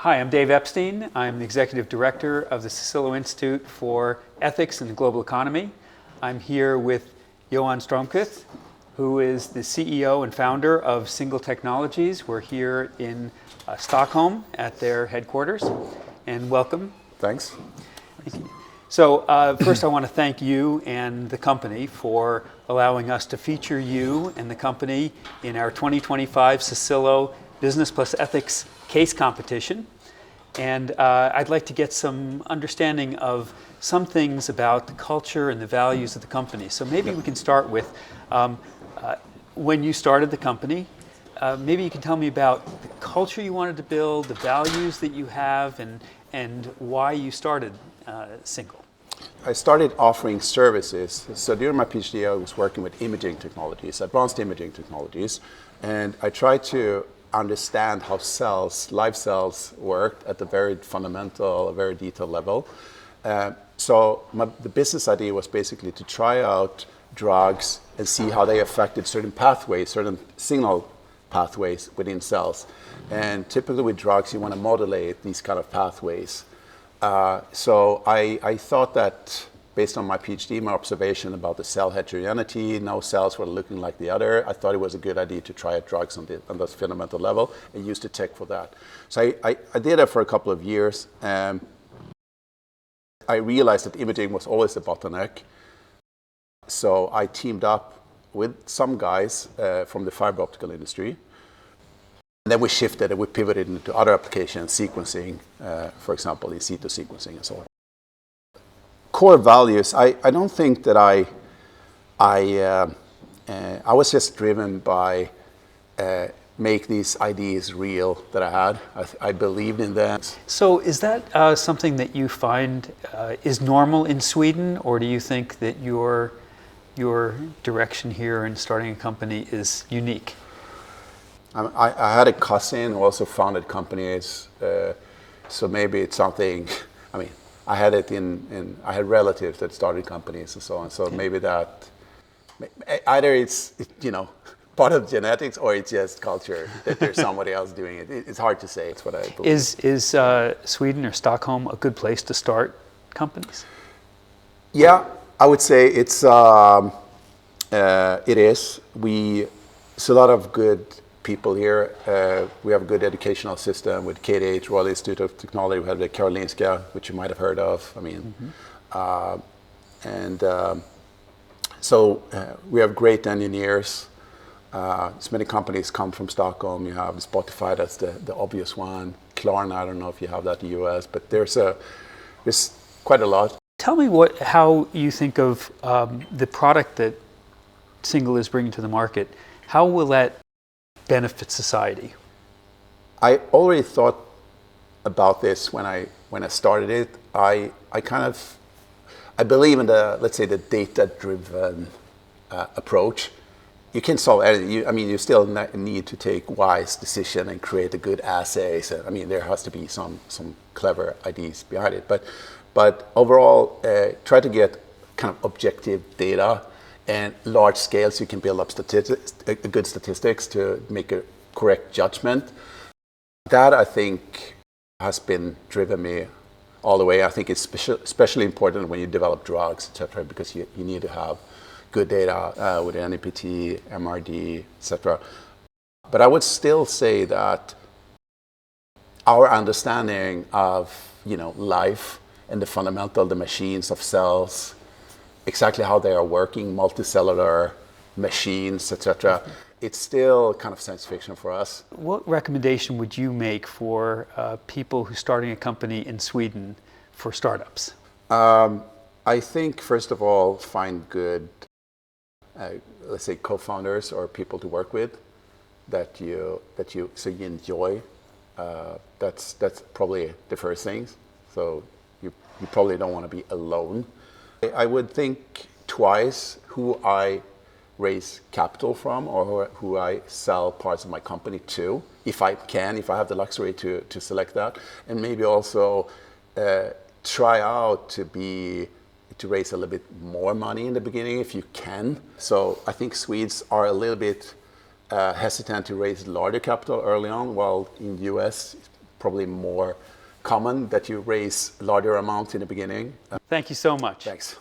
Hi, I'm Dave Epstein. I'm the Executive Director of the Susilo Institute for Ethics in the Global Economy. I'm here with Johan Stromquist, who is the CEO and founder of SingleTechnologies. We're here in Stockholm at their headquarters, and welcome. Thanks. Thank you. So first I want to thank you and the company for allowing us to feature you and the company in our 2025 Susilo Business+Ethics case competition. And I'd like to get some understanding of some things about the culture and the values of the company. So maybe we can start with when you started the company. Maybe you can tell me about the culture you wanted to build, the values that you have, and why you started Single. I started offering services. So during my PhD, I was working with imaging technologies, advanced imaging technologies, and I tried to understand how live cells worked at a very fundamental, a very detailed level. So the business idea was basically to try out drugs and see how they affected certain pathways, certain signal pathways within cells. And typically with drugs, you want to modulate these kind of pathways. So I thought that based on my PhD, my observation about the cell heterogeneity, no cells were looking like the other, I thought it was a good idea to try out drugs on this fundamental level and use the tech for that. So I did that for a couple of years. I realized that imaging was always a bottleneck. So I teamed up with some guys from the fiber optical industry. And then we shifted and we pivoted into other applications, sequencing, for example, in situ sequencing and so on. Core values, I don't think that I was just driven by make these ideas real that I had. I believed in them. So is that something that you find is normal in Sweden, or do you think that your direction here in starting a company is unique? I had a cousin who also founded companies, so maybe it's something. I mean, I had had relatives that started companies and so on. So maybe that either it's part of genetics or it's just culture that there's somebody else doing it. It's hard to say. It's what I believe. Is Sweden or Stockholm a good place to start companies? Yeah, I would say it is. It's a lot of good people here. We have a good educational system with KTH, Royal Institute of Technology. We have the Karolinska, which you might have heard of. I mean, so we have great engineers. So many companies come from Stockholm. You have Spotify, that's the obvious one. Klarna, I don't know if you have that in the US, but there's quite a lot. Tell me how you think of the product that Single is bringing to the market. How will that benefit society? I already thought about this when I started it. I believe in let's say the data-driven approach. You can solve anything. You still need to take wise decision and create a good assays. I mean, there has to be some clever ideas behind it. But overall, try to get kind of objective data and large scale, so you can build up good statistics to make a correct judgment. That, I think, has been driven me all the way. I think it's especially important when you develop drugs, etc., because you need to have good data with NEPT, MRD, etc. But I would still say that our understanding of life and the machines of cells, exactly how they are working, multicellular machines, etc. It's still kind of science fiction for us. What recommendation would you make for people who are starting a company in Sweden for startups? I think, first of all, find good, let's say, co-founders or people to work with that you enjoy. That's probably the first thing. So you probably don't want to be alone. I would think twice who I raise capital from or who I sell parts of my company to, if I have the luxury to select that, and maybe also try out to raise a little bit more money in the beginning if you can. So I think Swedes are a little bit hesitant to raise larger capital early on, while in the US probably more common that you raise larger amounts in the beginning. Thank you so much. Thanks.